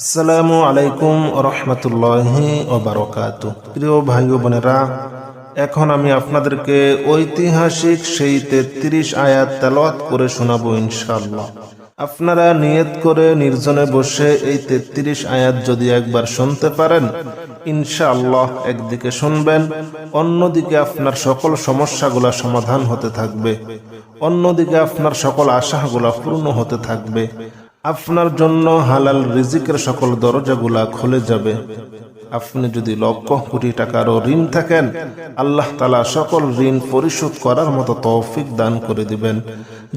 আসসালামু আলাইকুম রহমতুল্লাহি ওয়া বারাকাতুহু। প্রিয় ভাই ও বোনেরা, এখন আমি আপনাদেরকে ঐতিহাসিক সেই 33 আয়াত তেলাওয়াত করে শোনাবো ইনশাআল্লাহ। আপনারা নিয়ত করে নির্জনে বসে এই 33 আয়াত যদি একবার শুনতে পারেন, ইনশাআল্লাহ একদিকে শুনবেন, অন্যদিকে আপনার সকল সমস্যাগুলা সমাধান হতে থাকবে, অন্যদিকে আপনার সকল আশাগুলা পূর্ণ হতে থাকবে, আপনার জন্য হালাল রিজিকের সকল দরজাগুলা খুলে যাবে। আপনি যদি লক্ষ কোটি টাকারও ঋণ থাকেন, আল্লাহ তাআলা সকল ঋণ পরিশোধ করার মতো তৌফিক দান করে দিবেন।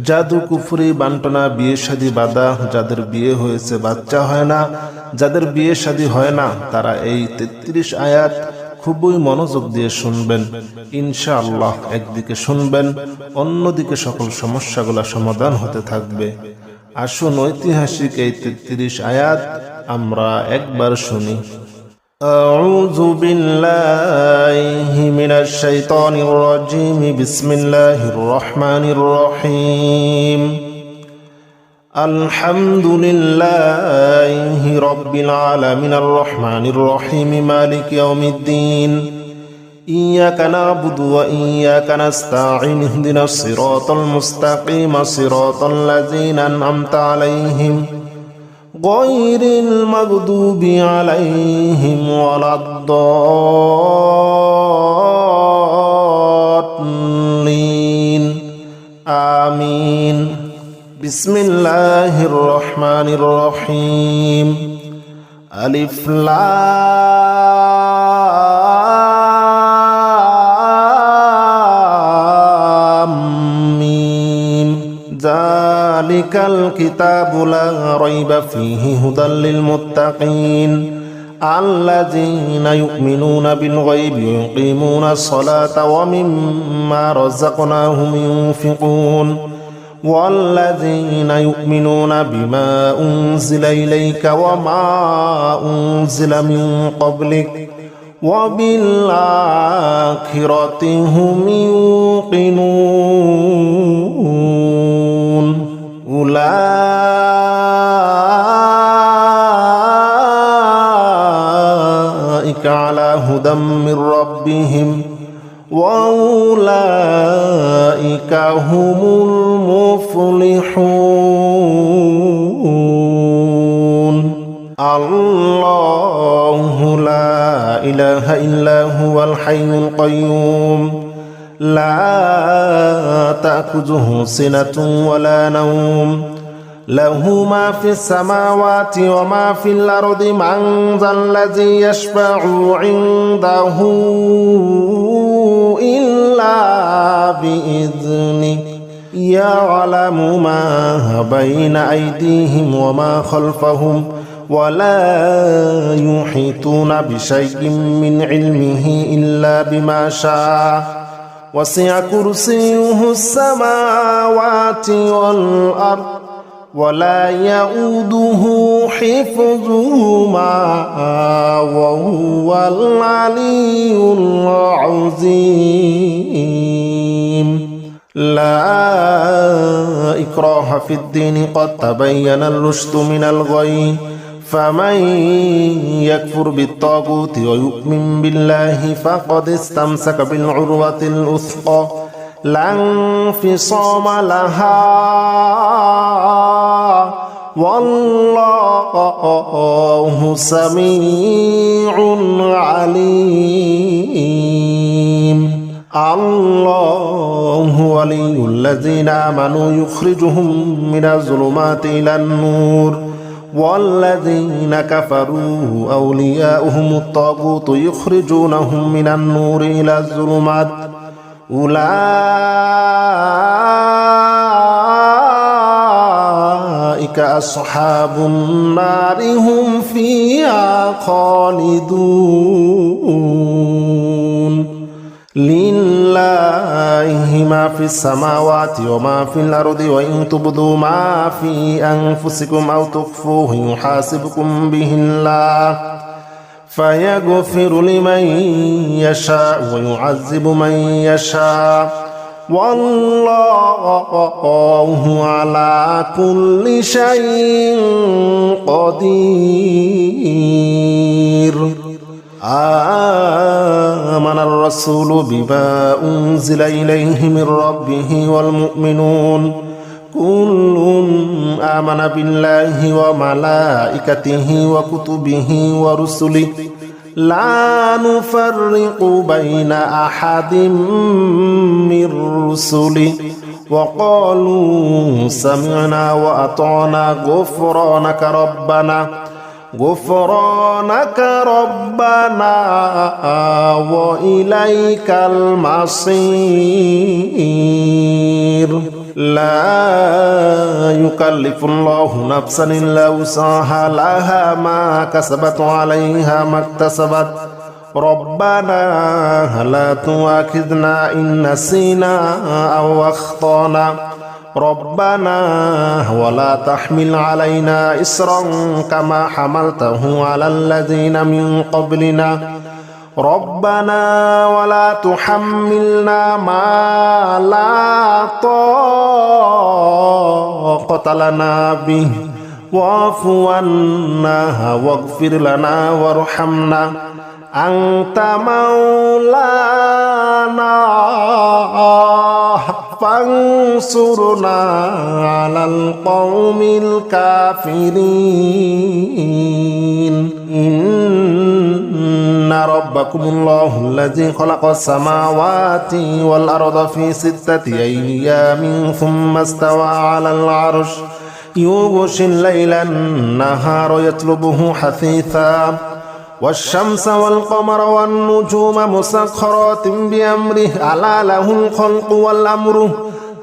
জাদু কুফরি বান্টনা বিয়ে শাদী বাধা, যাদের বিয়ে হয়েছে বাচ্চা হয় না, যাদের বিয়ে শাদী হয় না, তারা এই 33 আয়াত খুবই মনোযোগ দিয়ে শুনবেন ইনশাআল্লাহ। একদিকে শুনবেন, অন্যদিকে সকল সমস্যাগুলা সমাধান হতে থাকবে। আসুন ঐতিহাসিক এই 33 আয়াত আমরা একবার শুনি। আউযু বিল্লাহি মিনাশ শাইতানির রাজিম। বিসমিল্লাহির রহমানির রহিম। আলহামদুলিল্লাহি রাব্বিল আলামিন আর রহমানির রহিম মালিকি ইয়াউমিদ্দিন। إياك نعبد وإياك نستعين اهدنا الصراط المستقيم صراط الذين أنعمت عليهم غير المغضوب عليهم ولا الضالين آمين. بسم الله الرحمن الرحيم. ألف ذلك الكتاب لا ريب فيه هدى للمتقين الذين يؤمنون بالغيب ويقيمون الصلاة ومما رزقناهم ينفقون والذين يؤمنون بما أنزل إليك وما أنزل من قبلك وبالآخرة هم يوقنون أولئك على هدى من ربهم وأولئك هم المفلحون. الله لا إله إلا هو الحي القيوم لا تأخذه سنة ولا نوم له ما في السماوات وما في الأرض من ذا الذي يشفع عنده إلا بإذنه يعلم ما بين أيديهم وما خلفهم ولا يحيطون بشيء من علمه إلا بما شاء وسع كرسيه السماوات والأرض ولا يؤوده حفظهما وهو العلي العظيم. لا إكراه في الدين قد تبين الرشد من الغي فمن يكفر بالطاغوت ويؤمن بالله فقد استمسك بالعروة الوثقى لا انفصام لها والله سميع عليم. الله ولي الذين آمنوا يخرجهم من الظلمات إلى النور والذين كفروا أولياؤهم الطاغوت يخرجونهم من النور إلى الظلمات أولئك أصحاب النار هم فيها خالدون. لله ما في السماوات وما في الأرض وإن تبدوا ما في أنفسكم أو تخفوه يحاسبكم به الله فيغفر لمن يشاء ويعذب من يشاء والله على كل شيء قدير. آمن الرسول بما أنزل إليه من ربه والمؤمنون كل آمن بالله وملائكته وكتبه ورسله لا نفرق بين أحد من رسله وقالوا سمعنا وأطعنا غفرانك ربنا وإليك المصير. لا يكلف الله نفسا إلا وسعها لها ما كسبت وعليها ما اكتسبت ربنا لا تؤاخذنا إن نسينا أو أخطأنا ربنا ولا تحمل علينا إصرا كما حملته على الذين من قبلنا ربنا ولا تحملنا ما لا طاقة لنا به واعف عنا واغفر لنا وارحمنا أنت مولانا فانصرنا على القوم الكافرين. إن ربكم الله الذي خلق السماوات والأرض في 6 أيام ثم استوى على العرش يغشي الليل النهار يطلبه حثيثا والشمس والقمر والنجوم مسخرات بأمره ألا له الخلق والأمر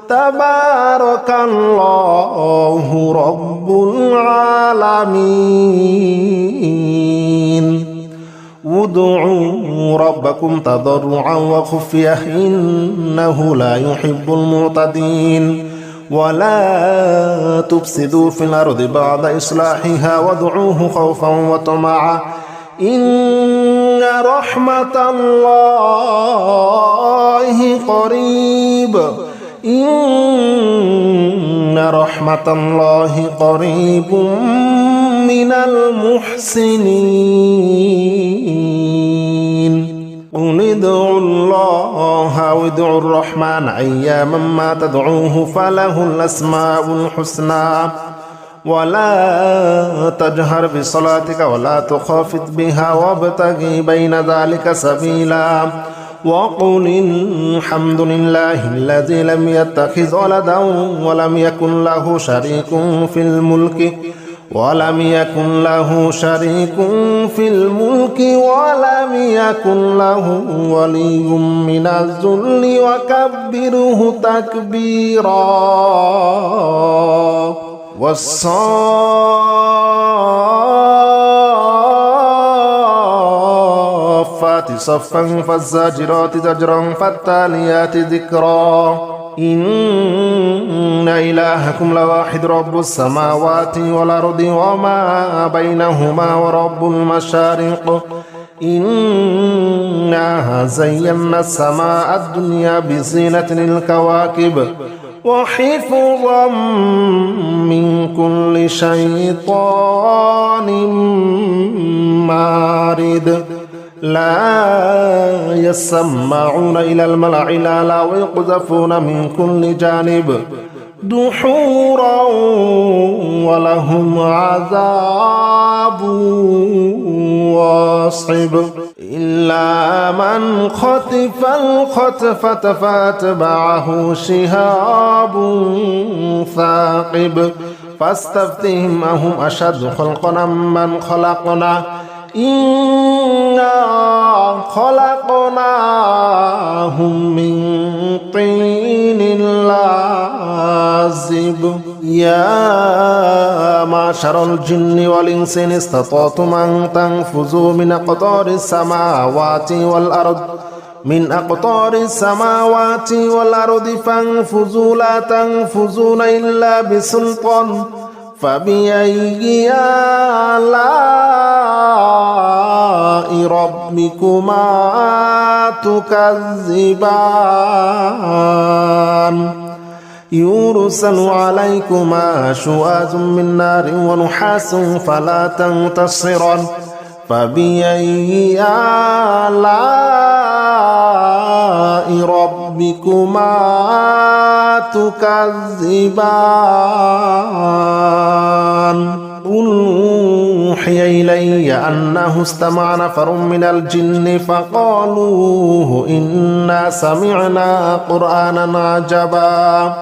تبارك الله رب العالمين. ادعوا ربكم تضرعا وخفية إنه لا يحب المعتدين. ولا تفسدوا في الأرض بعد إصلاحها وادعوه خوفا وطمعا إن رحمة الله قريب. إن رحمة الله قريب من المحسنين. قل ادعوا الله أو ادعوا الرحمن أياما ما تدعوه فله الأسماء الحسنى ولا تجهر بصلاتك ولا تخافت بها وابتغي بين ذلك سبيلا وقل الحمد لله الذي لم يتخذ ولدا ولم يكن له شريك في الملك ولم يكن له ولي من الذل وكبره تكبيرا. والصافات صفا فالزاجرات زجرا فالتاليات ذكرا. إن إلهكم لواحد رب السماوات والأرض وما بينهما ورب المشارق. إنا زينا السماء الدنيا بزينة الكواكب وحفظا من كل شيطان مارد. لا يسمعون إلى الملأ الأعلى ويقذفون من كل جانب دحورا ولهم عذاب واصب. إلا من خطف الخطفة فاتبعه شهاب ثاقب فاستفتهم أهم أشد خلقا من خلقنا إنا خلقناهم من طين لازب. يا معشر الجن والإنس إن استطعتم أن تنفذوا من أقطار السماوات والأرض فانفذوا لا تنفذون إلا بسلطان. فبأي آلاء ربكما تكذبان يرسل عليكما شواظ من نار ونحاس فلا تنتصران فبأي آلاء ربكما تكذبان قل أوحي إلي أنه استمع نفر من الجن فقالوا إنا سمعنا قرآنا عجبا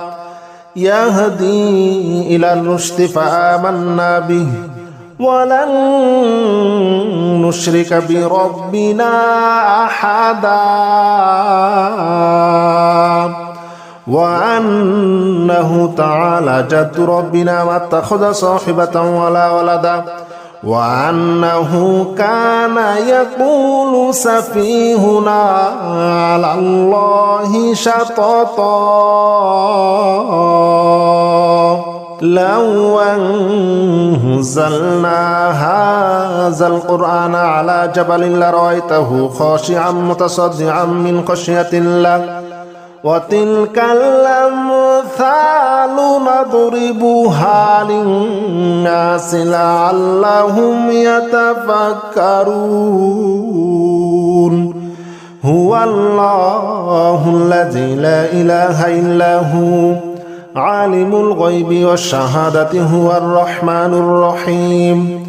يهدي إلى الرشد فآمنا به ولن نشرك بربنا أحدا وأنه تعالى جد ربنا ما اتخذ صاحبة ولا ولدا وأنه كان يقول سفيهنا على الله شططا لو أنزلنا هذا القرآن على جبل لرأيته خاشعا متصدعا من خشية الله وتلك الأمثال نضربها للناس لعلهم يتفكرون هو الله الذي لا إله إلا هو عالم الغيب والشهادة هو الرحمن الرحيم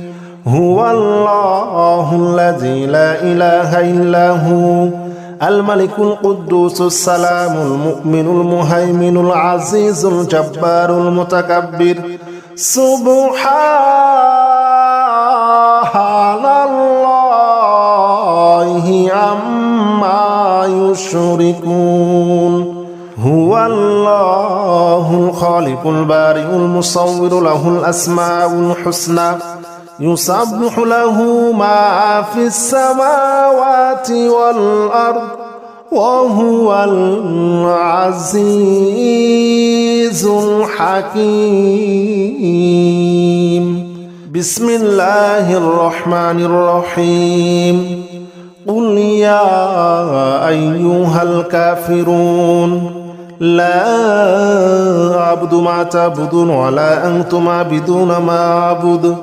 هو الله الذي لا إله إلا هو الملك القدوس السلام المؤمن المهيمن العزيز الجبار المتكبر سبحان الله عما يشركون هو الله الخالق البارئ المصور له الأسماء الحسنى يسبح له ما في السماوات والأرض وهو العزيز الحكيم بسم الله الرحمن الرحيم قل يا أيها الكافرون لا أعبد ما تعبدون ولا أنتم عابدون ما أعبد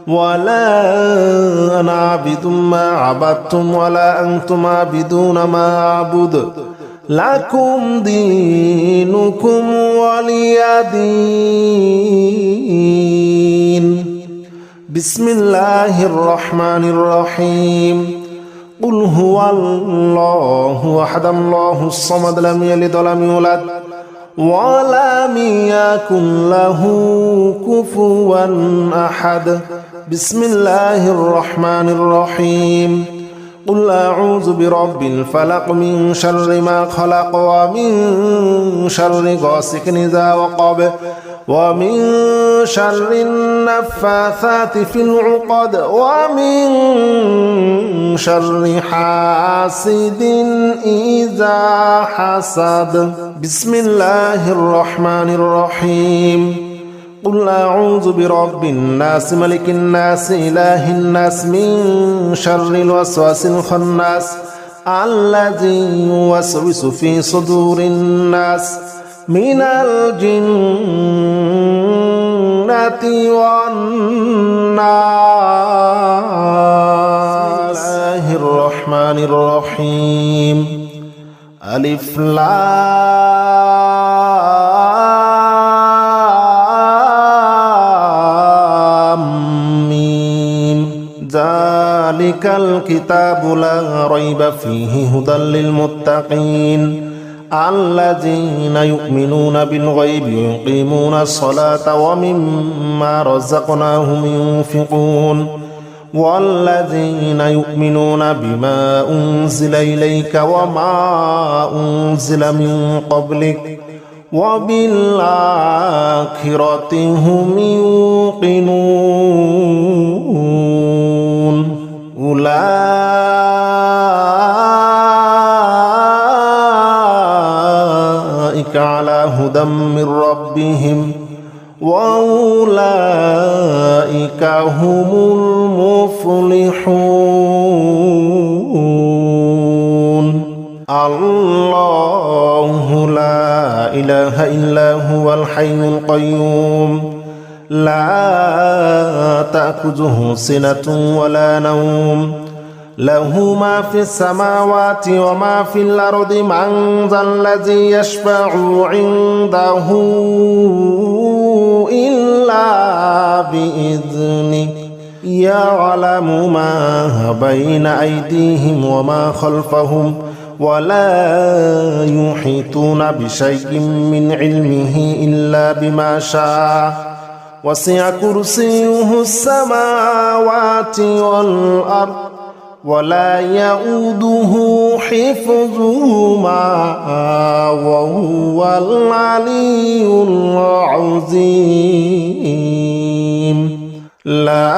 ولا أنا عابد ما عبدتم ولا أنتم عابدون ما أعبد لكم دينكم ولي دين بسم الله الرحمن الرحيم قل هو الله أحد الله الصمد لم يلد ولم يولد ولم يكن له كفوا أحد بسم الله الرحمن الرحيم قل أعوذ برب الفلق من شر ما خلق ومن شر غاسق إذا وقب ومن شر النفاثات في العقد ومن شر حاسد إذا حسد بسم الله الرحمن الرحيم قل أعوذ برب الناس ملك الناس إله الناس من شر الوسواس الخناس الذي يوسوس في صدور الناس من الجنة والناس بسم الله الرحمن الرحيم ألف لام ميم ذلك الكتاب لا ريب فيه هدى للمتقين الذين يؤمنون بالغيب ويقيمون الصلاة ومما رزقناهم ينفقون والذين يؤمنون بما أنزل إليك وما أنزل من قبلك وبالآخرة هم يوقنون أولئك على هدى من ربهم وأولئك هم المفلحون الحي القيوم لا تأخذه سنة ولا نوم له ما في السماوات وما في الأرض من ذا الذي يشفع عنده إلا بإذنه يعلم ما بين أيديهم وما خلفهم ولا يحيطون بشيء من علمه إلا بما شاء وسع كرسيه السماوات والأرض ولا يؤوده حفظهما وهو العلي العظيم لا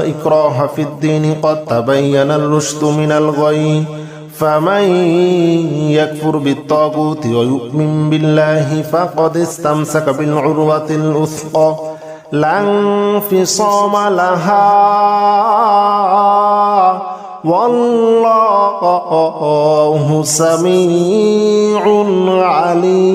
إكراه في الدين قد تبين الرشد من الغي فمن يكفر بالطاغوت ويؤمن بالله فقد استمسك بالعروة الوثقى لا انفصام لها والله سميع عليم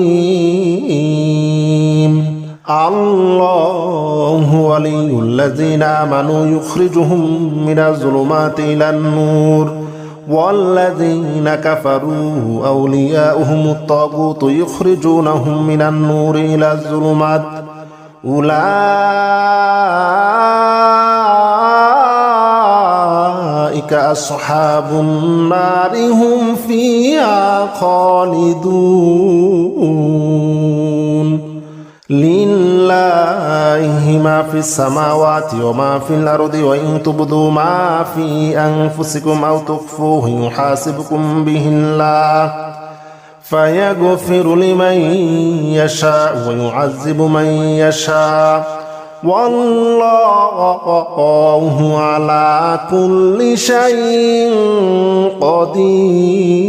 الله ولي الذين آمنوا يخرجهم من الظلمات إلى النور والذين كفروا أولياؤهم الطاغوت يخرجونهم من النور إلى الظلمات أولئك أصحاب النار هم فيها خالدون لله ما في السماوات وما في الأرض وإن تبدوا ما في أنفسكم أو تخفوه يحاسبكم به الله فيغفر لمن يشاء ويعذب من يشاء والله على كل شيء قدير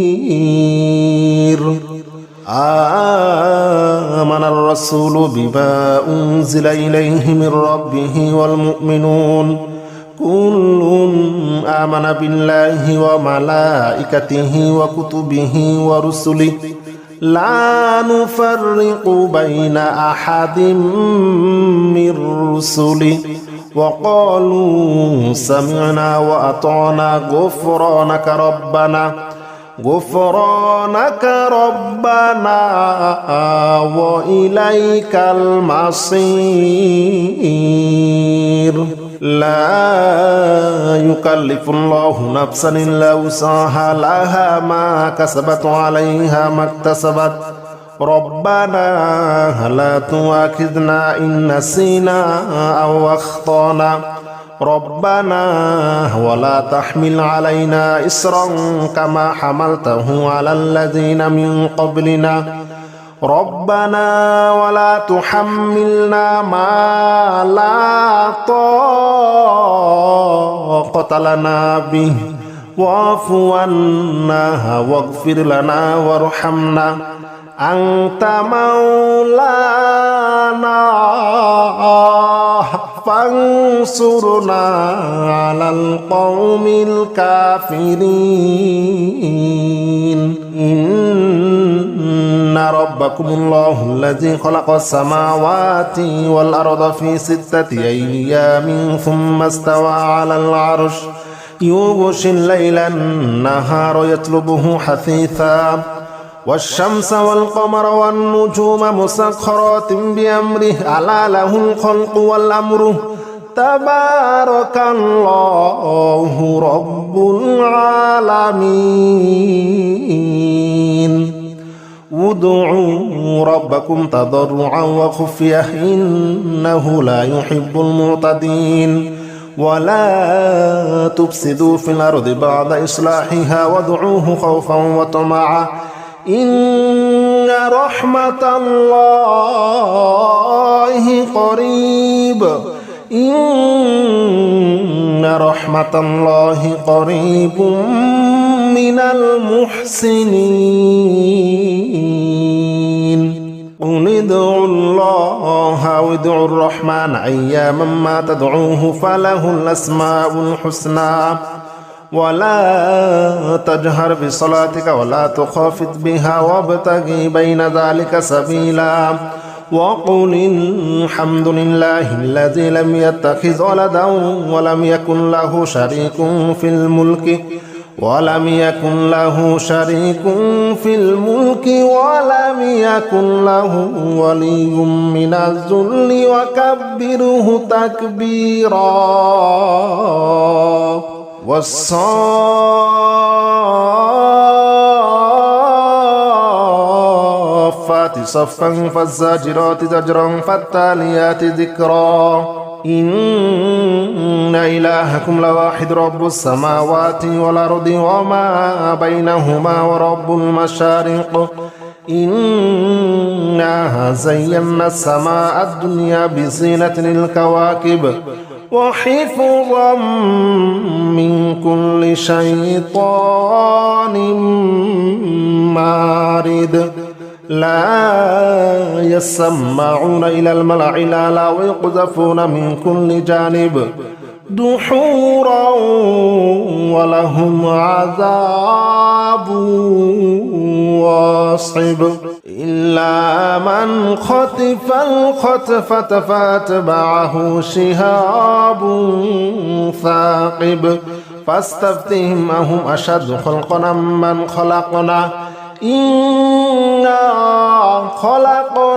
آمن الرسول بما أنزل إليه من ربه والمؤمنون كل آمن بالله وملائكته وكتبه ورسله لا نفرق بين أحد من رسله وقالوا سمعنا وأطعنا غفرانك ربنا وإليك المصير لا يكلف الله نفسا إلا وسعها لها ما كسبت عليها ما اكتسبت ربنا لا تؤاخذنا إن نسينا أو أخطأنا ربنا ولا تحمل علينا إصرا كما حملته على الذين من قبلنا ربنا ولا تحملنا ما لا طاقة لنا به واعف عنا واغفر لنا وارحمنا أنت مولانا فانصرنا على القوم الكافرين إن ربكم الله الذي خلق السماوات والأرض في 6 أيام ثم استوى على العرش يغشي الليل النهار يطلبه حثيثا والشمس والقمر والنجوم مسخرات بأمره ألا له الخلق والأمر تبارك الله رب العالمين ادعوا ربكم تضرعا وخفية إنه لا يحب المعتدين ولا تفسدوا في الأرض بعد إصلاحها وادعوه خوفا وطمعا إن رحمة الله قريب إن رحمة الله قريب من المحسنين قل ادعوا الله وادعوا الرحمن أياما ما تدعوه فله الأسماء الحسنى ولا تجهر بصلاتك ولا تخافت بها وابتغ بين ذلك سبيلا وقل الحمد لله الذي لم يتخذ ولدا ولم يكن له شريك في الملك ولم يكن له شريك في الملك ولم يكن له ولي من الذل وكبره تكبيرا والصافات صفا فالزاجرات زجرا فالتاليات ذكرا إن إلهكم لواحد رب السماوات والأرض وما بينهما ورب المشارق إنا زينا السماء الدنيا بزينة الكواكب وحفظا من كل شيطان مارد لا يسمعون إلى الملأ الأعلى ويقذفون من كل جانب دحورا ولهم عذاب واصب إلا من خطف الخطفة فاتبعه شهاب ثاقب فاستفتهم أهم أشد خلقا من خلقنا إنا خلقناهم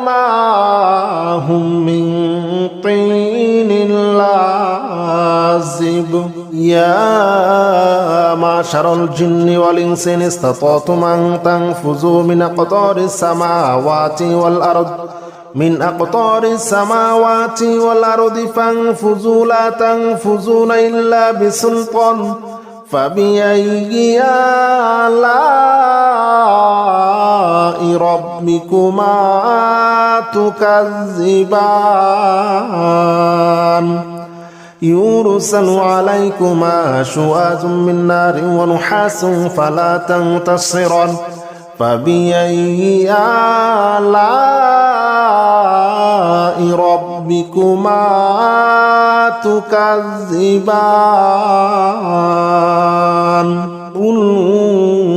من طين لازب يا معشر الجن والإنس إن استطعتم أن تنفذوا من أقطار السماوات والأرض فانفذوا لا تنفذون إلا بسلطان فبأي آلاء ربكما تكذبان يرسل عليكما شواظ من نار ونحاس فلا تنتصران فبأي آلاء ربكما تكذبان قل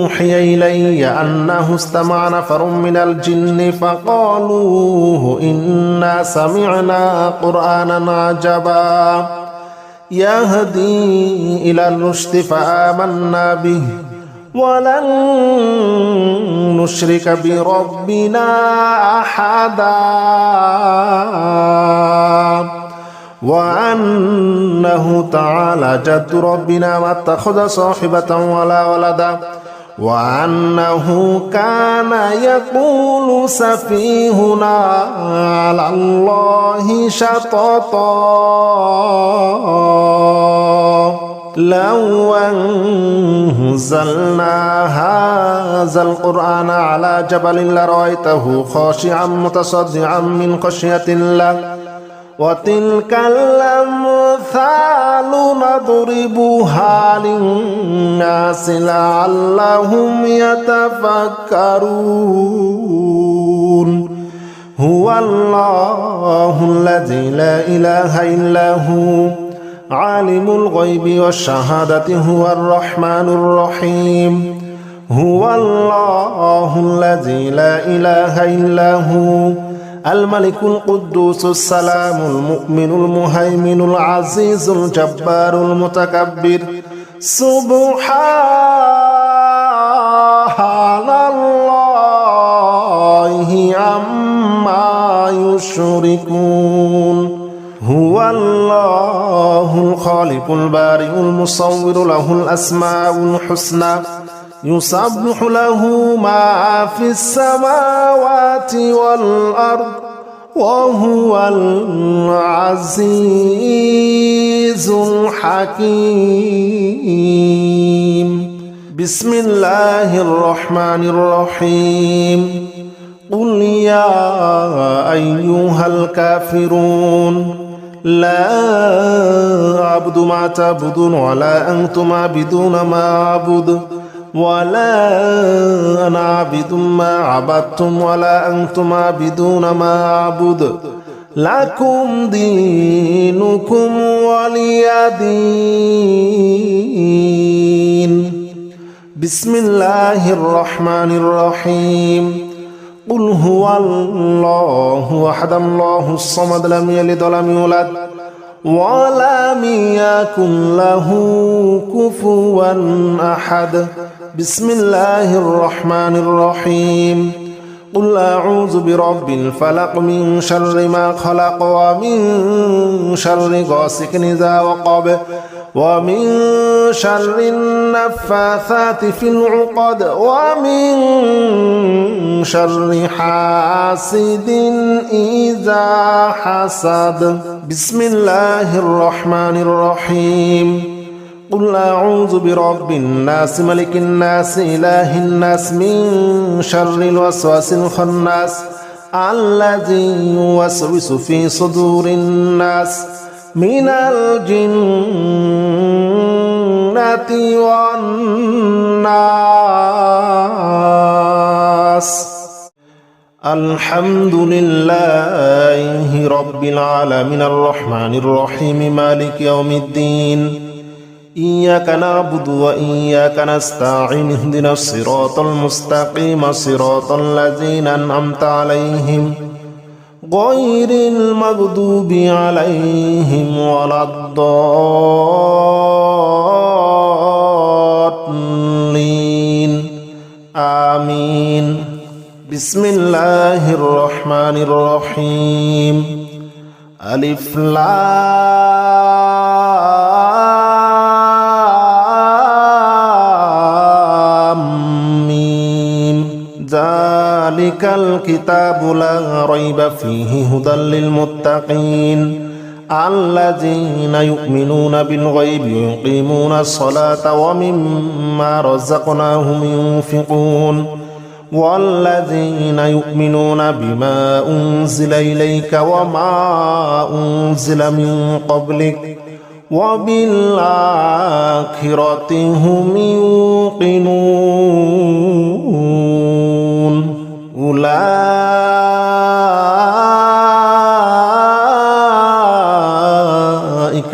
أوحي إلي أنه استمع نفر من الجن فقالوا إنا سمعنا قرآنا عجبا يهدي إلى الرشد فآمنا به ولن نشرك بربنا أحدا وأنه تعالى جد ربنا ما اتخذ صاحبة ولا ولدا وأنه كان يقول سفيهنا على الله شططا لو أنزلنا هذا القرآن على جبل لرأيته خاشعا متصدعا من خشية الله وتلك الأمثال نضربها للناس لعلهم يتفكرون هو الله الذي لا إله إلا هو عالم الغيب والشهادة هو الرحمن الرحيم هو الله الذي لا إله إلا هو الملك القدوس السلام المؤمن المهيمن العزيز الجبار المتكبر سبحان الله عما يشركون هو الله الخالق البارئ المصور له الأسماء الحسنى يسبح له ما في السماوات والأرض وهو العزيز الحكيم بسم الله الرحمن الرحيم قل يا أيها الكافرون لا أعبد ما تعبدون ولا أنتم عابدون ما أعبد ولا أنا عابد ما عبدتم ولا أنتم عابدون ما أعبد لكم دينكم ولي دين بسم الله الرحمن الرحيم قل هو الله أحد الله الصمد لم يلد ولم يولد ولم يكن له كفوا أحد بسم الله الرحمن الرحيم قل أعوذ برب الفلق من شر ما خلق ومن شر غاسق إذا وقب ومن شر النفاثات في العقد ومن شر حاسد إذا حسد بسم الله الرحمن الرحيم قل أعوذ برب الناس ملك الناس إله الناس من شر الوسواس الخناس الذي يوسوس في صدور الناس من الجنة والناس الحمد لله رب العالمين الرحمن الرحيم مالك يوم الدين إياك نعبد وإياك نستعين اهدنا الصراط المستقيم صراط الذين أنعمت عليهم غير المغضوب عليهم ولا الضالين آمين بسم الله الرحمن الرحيم ألف لام ميم ذلك الكتاب لا ريب فيه هدى للمتقين الذين يؤمنون بالغيب ويقيمون الصلاة ومما رزقناهم ينفقون والذين يؤمنون بما أنزل إليك وما أنزل من قبلك وبالآخرة هم يوقنون أولئك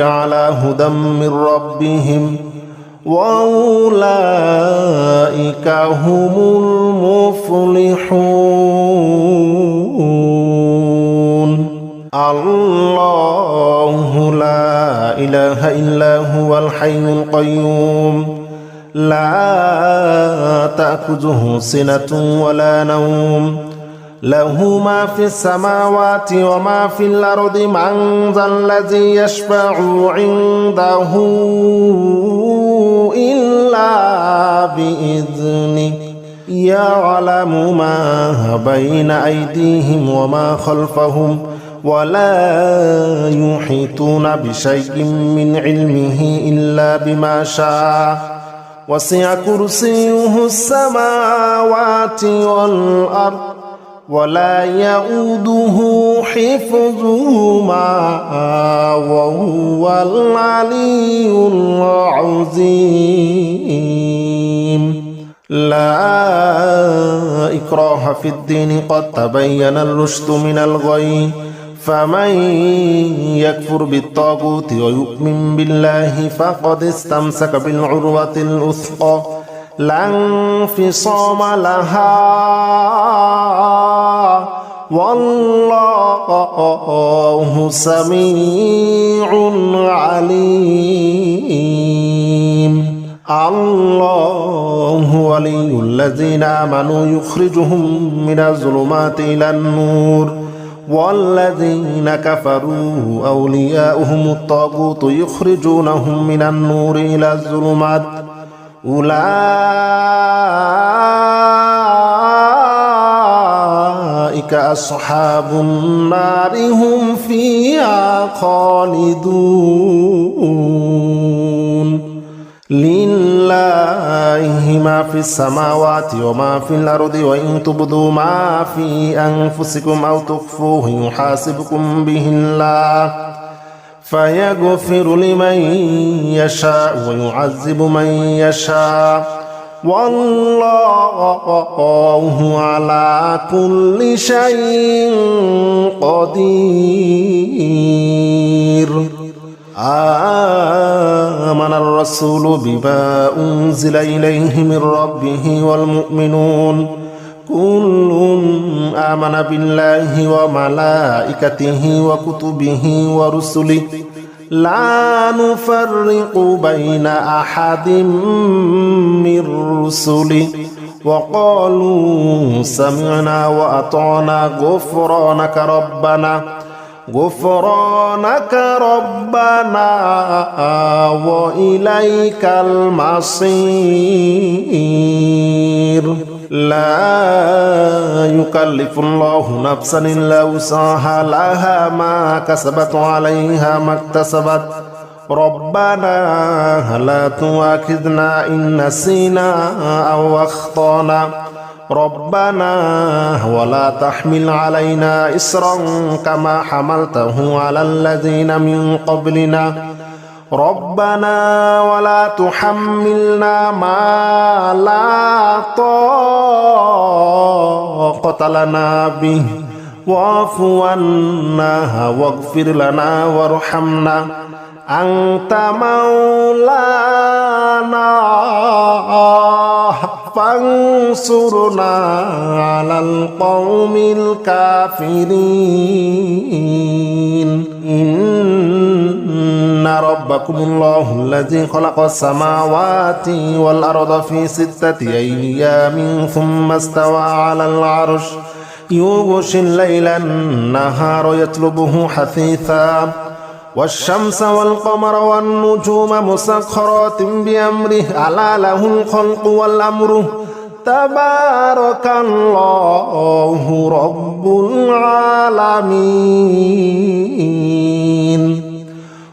على هدى من ربهم وأولئك هم المفلحون الله لا إله إلا هو الحي القيوم لا تأخذه سنة ولا نوم له ما في السماوات وما في الأرض من ذا الذي يشفع عنده إلا بإذنه يعلم ما بين أيديهم وما خلفهم ولا يحيطون بشيء من علمه إلا بما شاء وسع كرسيه السماوات والأرض ولا يؤوده حفظهما وهو العلي العظيم لا إكراه في الدين قد تبين الرشد من الغي فمن يكفر بالطاغوت ويؤمن بالله فقد استمسك بالعروة الوثقى لا انفصام لها والله سميع عليم الله ولي الذين آمنوا يخرجهم من الظلمات إلى النور والذين كفروا أولياؤهم الطاغوت يخرجونهم من النور إلى الظلمات أولئك أصحاب النار هم فيها خالدون لله ما في السماوات وما في الأرض وإن تبدوا ما في أنفسكم أو تخفوه يحاسبكم به الله فيغفر لمن يشاء ويعذب من يشاء والله على كل شيء قدير آمن الرسول بما أنزل إليه من ربه والمؤمنون كل آمن بالله وملائكته وكتبه ورسله لا نفرق بين أحد من رسله وقالوا سمعنا وأطعنا غفرانك ربنا وإليك المصير. لا يكلف الله نفسا إلا وسعها لها ما كسبت عليها ما اكتسبت ربنا لا تؤاخذنا إن نسينا أو أخطأنا ربنا ولا تحمل علينا إصرا كما حملته على الذين من قبلنا ربنا ولا تحملنا ما لا طاقة لنا به واعف عنا واغفر لنا وارحمنا أنت مولانا فانصرنا على القوم الكافرين. إن ربكم الله الذي خلق السماوات والأرض في 6 أيام ثم استوى على العرش يغشي الليل النهار يطلبه حثيثا والشمس والقمر والنجوم مسخرات بأمره ألا له الخلق والأمر تبارك الله رب العالمين.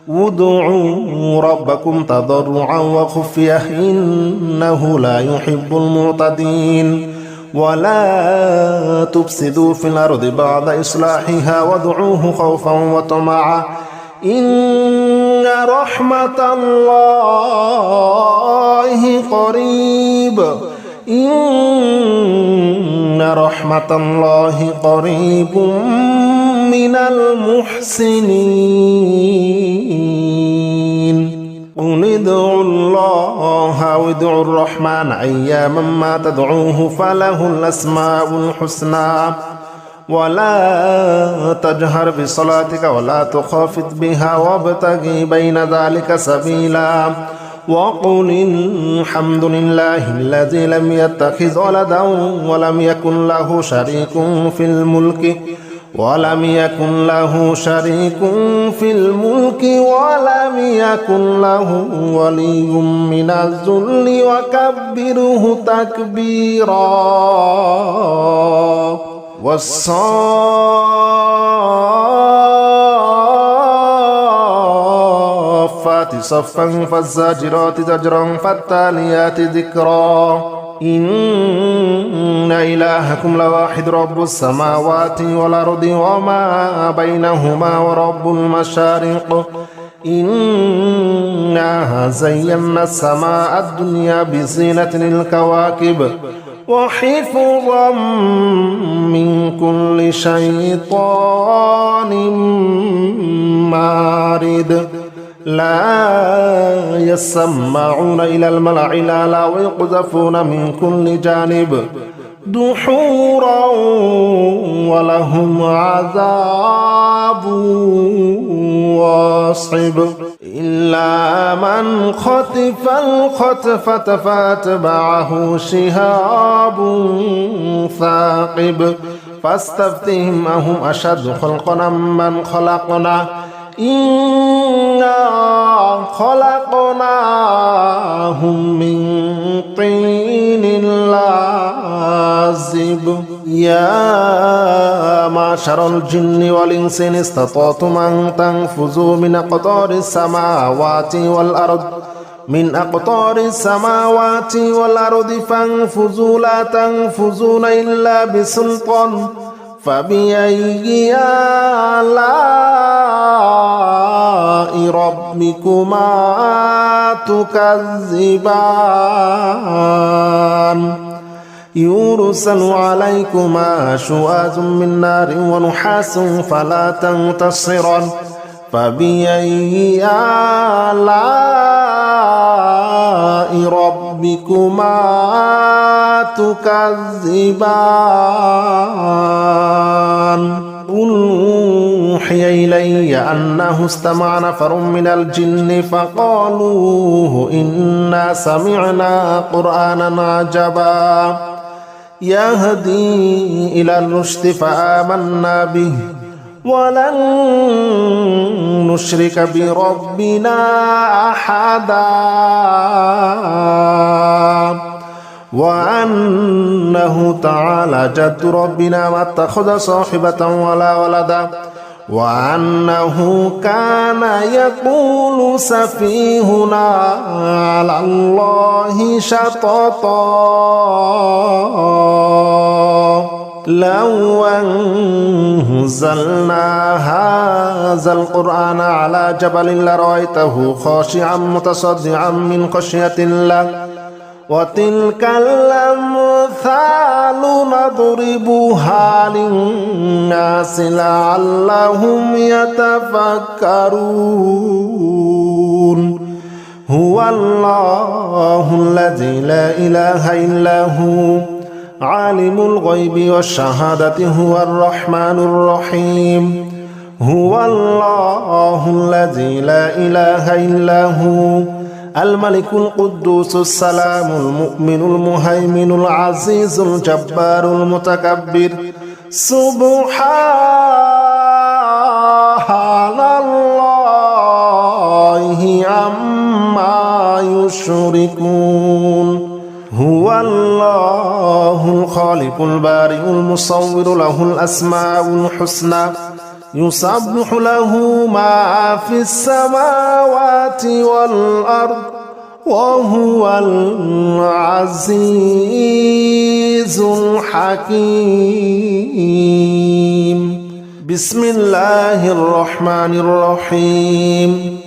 ادعوا ربكم تضرعا وخفية إنه لا يحب المعتدين. ولا تفسدوا في الأرض بعد إصلاحها وادعوه خوفا وطمعا إن رحمة الله قريب. إن رحمة الله قريب من المحسنين. قل ادعوا الله أو ادعوا الرحمن أياما ما تدعوه فله الأسماء الحسنى ولا تجهر بصلاتك ولا تخافت بها وابتغي بين ذلك سبيلا وقل الحمد لله الذي لم يتخذ ولدا ولم يكن له شريك في الملك ولم يكن له ولي من الذل وكبره تكبيرا. والصافات صفا فالزاجرات زجرا فالتاليات ذكرا. إن إلهكم لواحد رب السماوات والأرض وما بينهما ورب المشارق. إنا زينا السماء الدنيا بزينة الكواكب وحفظا من كل شيطان مارد. لا يسمعون إلى الملأ الأعلى ويقذفون من كل جانب دحورا ولهم عذاب واصب. إلا من خطف الخطفة فاتبعه شهاب ثاقب فاستفتهم أهم أشد خلقا من خلقنا إنا خلقناهم من طين لازب. يا معشر الجن والإنس إن استطعتم أن تنفذوا من أقطار السماوات والأرض فانفذوا لا تنفذون إلا بسلطان. فبأي آلاء ربكما تكذبان. يرسل عليكما شواظ من نار ونحاس فلا تنتصران. فبأي آلاء ربكما تكذبان قل أوحي إلي أنه استمع نفر من الجن فقالوا إنا سمعنا قرآنا عجبا يهدي إلى الرشد فآمنا به ولن نشرك بربنا أحدا وأنه تعالى جد ربنا ما اتخذ صاحبة ولا ولدا وأنه كان يقول سفيهنا على الله شططا لو أنزلنا هذا القرآن على جبل لرأيته خاشعا متصدعا من خشية الله وتلك الأمثال نضربها للناس لعلهم يتفكرون هو الله الذي لا إله إلا هو عالم الغيب والشهادة هو الرحمن الرحيم هو الله الذي لا إله إلا هو الملك القدوس السلام المؤمن المهيمن العزيز الجبار المتكبر سبحان الله عما يشركون هو الله الخالق البارئ المصور له الأسماء الحسنى يسبح له ما في السماوات والأرض وهو العزيز الحكيم بسم الله الرحمن الرحيم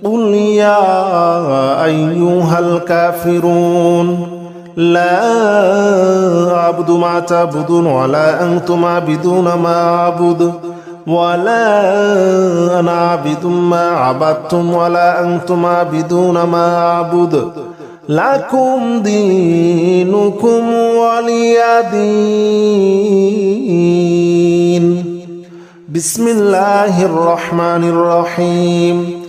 قل يا أيها الكافرون لا أعبد ما تعبدون ولا أنتم عابدون ما أعبد ولا أنا عابد ما عبدتم ولا أنتم عابدون ما أعبد لكم دينكم ولي دين بسم الله الرحمن الرحيم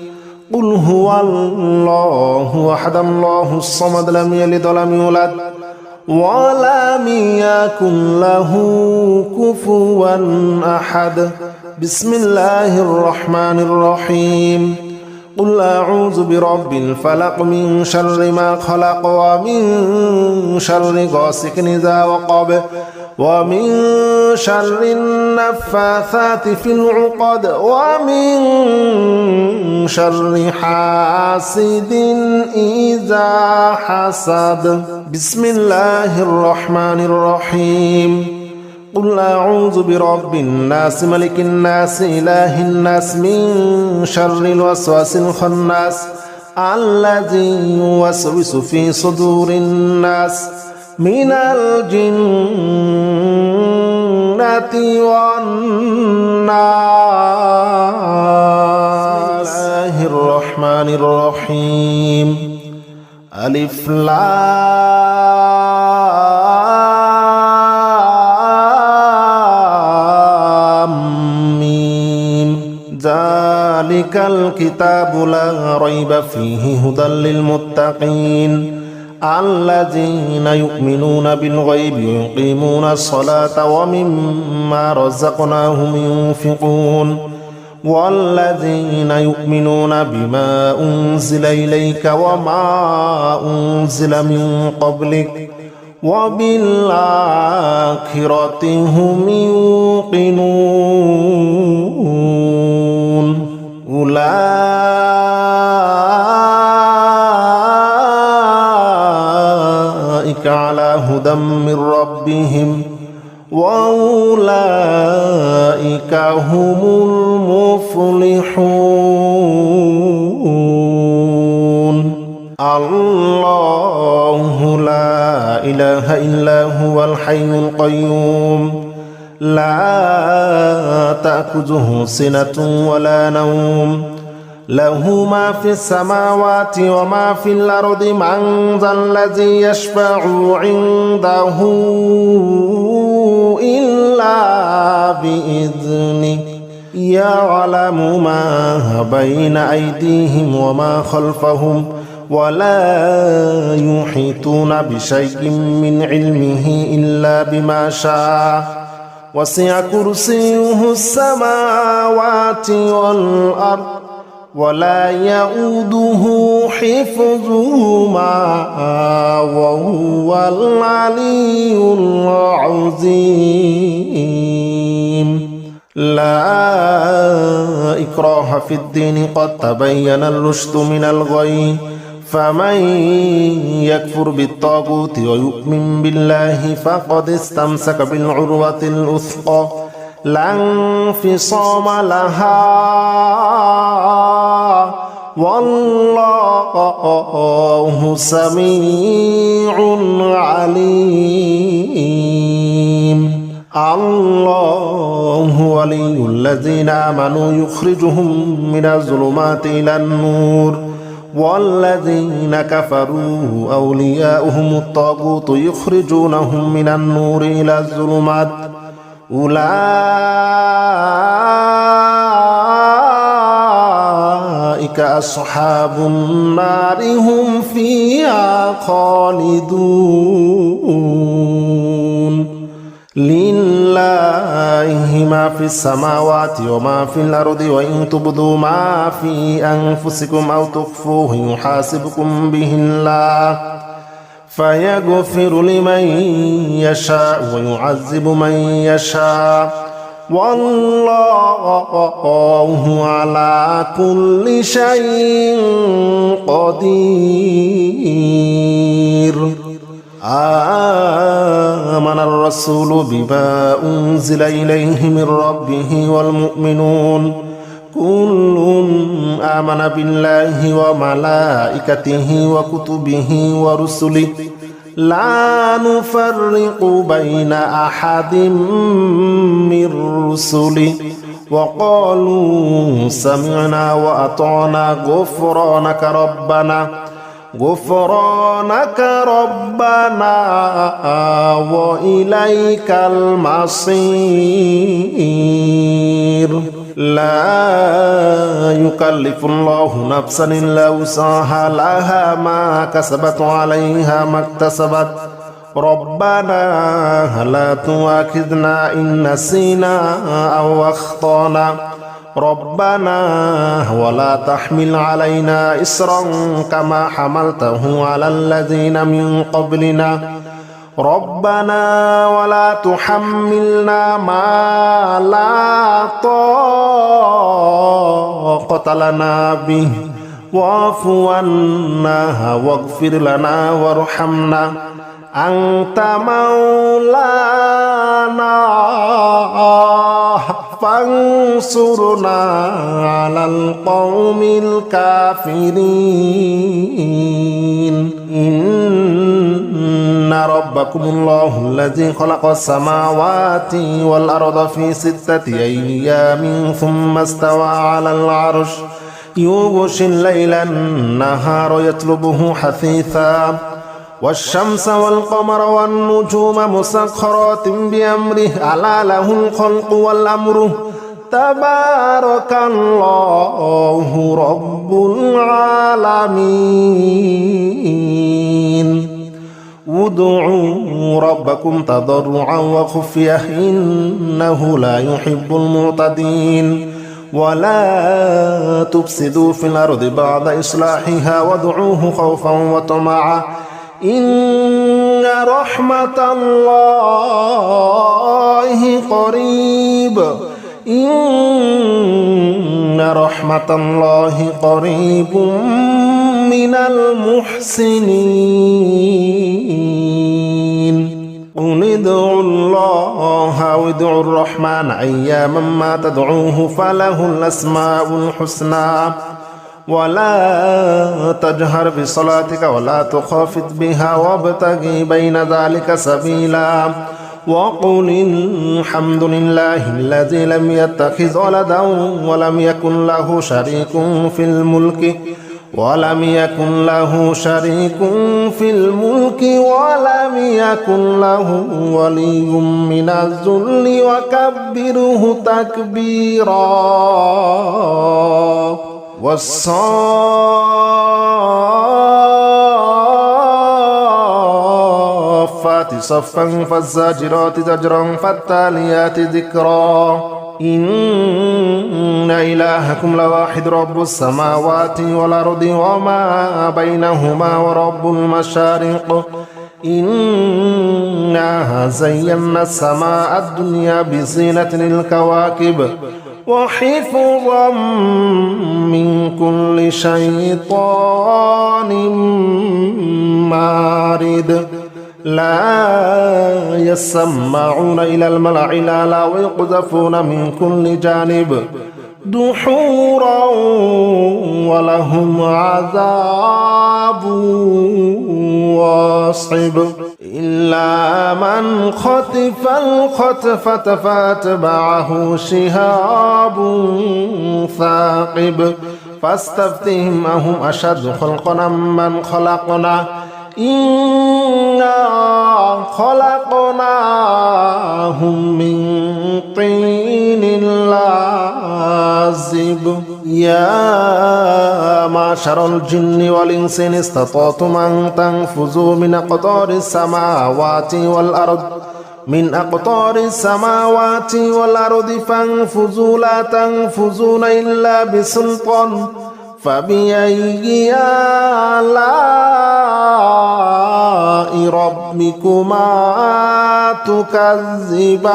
قل هو الله أحد الله الصمد لم يلد ولم يولد ولم يكن له كفوا أحد بسم الله الرحمن الرحيم قل أعوذ برب الفلق من شر ما خلق ومن شر غاسق إذا وقب ومن شر النفاثات في العقد ومن شر حاسد إذا حسد بسم الله الرحمن الرحيم قل أعوذ برب الناس ملك الناس إله الناس من شر الوسواس الخناس الذي يوسوس في صدور الناس من الجنة والناس بسم الله الرحمن الرحيم ألف لام ميم ذلك الكتاب لا ريب فيه هدى للمتقين الذين يؤمنون بالغيب ويقيمون الصلاة ومما رزقناهم ينفقون والذين يؤمنون بما أنزل إليك وما أنزل من قبلك وبالآخرة هم يوقنون أولئك على هدى من ربهم وأولئك هم المفلحون الله لا إله إلا هو الحي القيوم لا تأخذه سنة ولا نوم له ما في السماوات وما في الأرض من ذا الذي يشفع عنده إلا بإذنه يعلم ما بين أيديهم وما خلفهم ولا يحيطون بشيء من علمه إلا بما شاء وسع كرسيه السماوات والأرض ولا يؤوده حفظهما وهو العلي العظيم. لا إكراه في الدين قد تبين الرشد من الغي فمن يكفر بالطاغوت ويؤمن بالله فقد استمسك بالعروة الوثقى لا انفصام لها والله سميع عليم. الله ولي الذين آمنوا يخرجهم من الظلمات إلى النور والذين كفروا أولياؤهم الطاغوت يخرجونهم من النور إلى الظلمات أولئك أصحاب النار هم فيها خالدون. لله ما في السماوات وما في الأرض وإن تبدوا ما في أنفسكم أو تخفوه يحاسبكم به الله فيغفر لمن يشاء ويعذب من يشاء والله على كل شيء قدير. آمن الرسول بما أنزل إليه من ربه والمؤمنون كل آمن بالله وملائكته وكتبه ورسله لا نفرق بين أحد من رسله وقالوا سمعنا وأطعنا غفرانك ربنا وإليك المصير. لا يكلف الله نفسا إلا وسعها لها ما كسبت عليها ما اكتسبت ربنا لا تؤاخذنا إن نسينا أو أخطأنا ربنا ولا تحمل علينا إصرا كما حملته على الذين من قبلنا ربنا ولا تحملنا ما لا طاقة لنا به واعف عنا واغفر لنا وارحمنا أنت مولانا فانصرنا على القوم الكافرين. إن ربكم الله الذي خلق السماوات والأرض في 6 أيام ثم استوى على العرش يغشي الليل النهار يطلبه حثيثا والشمس والقمر والنجوم مسخرات بأمره ألا له الخلق والأمر تبارك الله رب العالمين. ادعوا ربكم تضرعا وخفية إنه لا يحب المعتدين ولا تفسدوا في الأرض بعد إصلاحها وادعوه خوفا وطمعا إن رحمة الله قريب من المحسنين. قل ادعوا الله أو ادعوا الرحمن أياما ما تدعوه فله الأسماء الحسنى ولا تجهر بصلاتك ولا تخافت بها وابتغ بين ذلك سبيلا وقل الحمد لله الذي لم يتخذ ولدا ولم يكن له شريك في الملك ولم يكن له ولي من الذل وكبره تكبيرا والصافات صفا فالزاجرات زجرا فالتاليات ذكرا إن إلهكم لواحد رب السماوات والأرض وما بينهما ورب المشارق إنا زينا السماء الدنيا بزينة الكواكب وحفظا من كل شيطان مارد لا يسمعون إلى الملأ الأعلى ويقذفون من كل جانب دحورا ولهم عذاب واصب إلا من خطف الخطفة فاتبعه شهاب ثاقب فاستفتهم أهم أشد خلقا من خلقنا إنا خلقناهم من طين لازب يا معشر الجن والإنس إن استطعتم أن تنفذوا من أقطار السماوات والأرض فانفذوا لا تنفذون إلا بسلطان فبأي آلاء ربكما تكذبان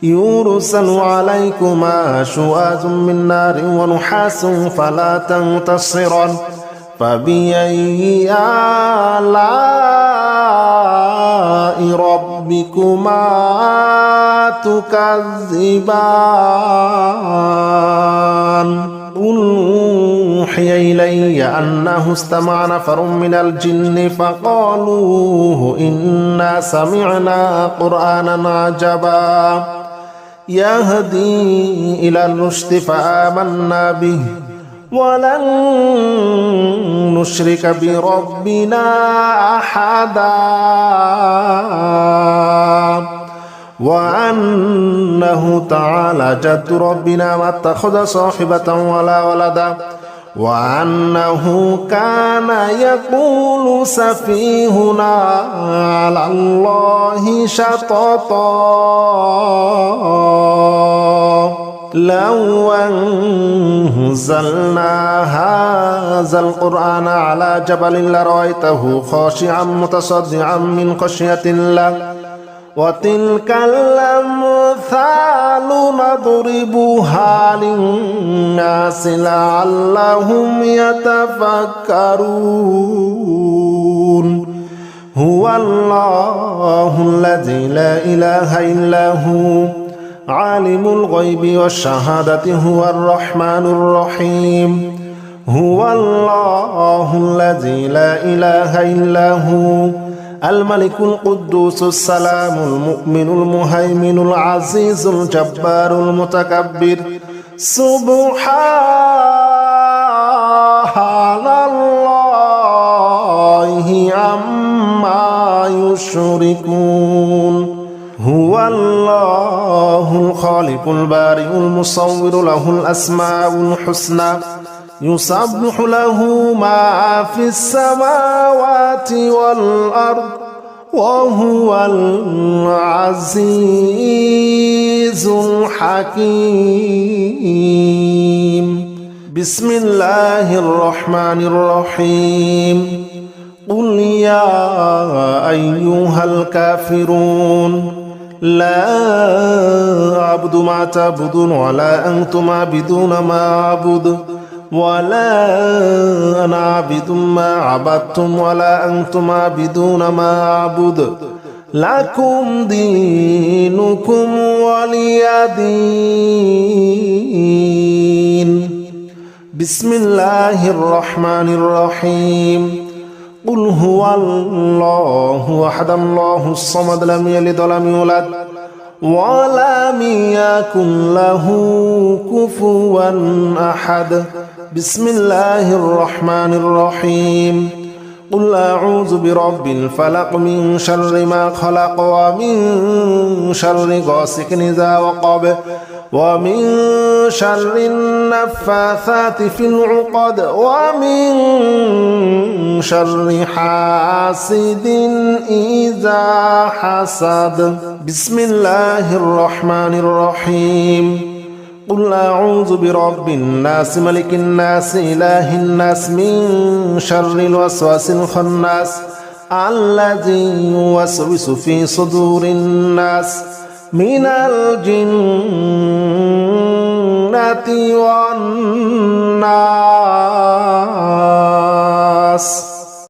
يرسل عليكما شواظ من نار ونحاس فلا تنتصران فبأي آلاء ربكما تكذبان قل أوحي إلي أنه استمع نفر من الجن فقالوا إنا سمعنا قرآنا عجبا يهدي إلى الرشد فآمنا به ولن نشرك بربنا أحدا وأنه تعالى جد ربنا ما اتخذ صاحبة ولا ولدا وأنه كان يقول سفيهنا على الله شططا لو أنزلنا هذا القرآن على جبل لرأيته خاشعا متصدعا من خشية الله وتلك الأمثال نضربها للناس لعلهم يتفكرون هو الله الذي لا إله إلا هو عالم الغيب والشهادة هو الرحمن الرحيم هو الله الذي لا إله إلا هو الملك القدوس السلام المؤمن المهيمن العزيز الجبار المتكبر سبحان الله عما يشركون هو الله الخالق البارئ المصور له الأسماء الحسنى يسبح له ما في السماوات والأرض وهو العزيز الحكيم بسم الله الرحمن الرحيم قل يا أيها الكافرون لا أعبد ما تعبدون ولا أنتم عابدون ما أعبد ولا أنا عابد ما عبدتم ولا أنتم عابدون ما أعبد لكم دينكم ولي دين بسم الله الرحمن الرحيم قل هو الله أحد الله الصمد لم يلد ولم يولد ولم يكن له كفوا أحد بسم الله الرحمن الرحيم قل أعوذ برب الفلق من شر ما خلق ومن شر غاسق إذا وقب ومن شر النفاثات في العقد ومن شر حاسد إذا حسد بسم الله الرحمن الرحيم قل أعوذ برب الناس ملك الناس إله الناس من شر الوسواس الخناس الذي يوسوس في صدور الناس من الجنة والناس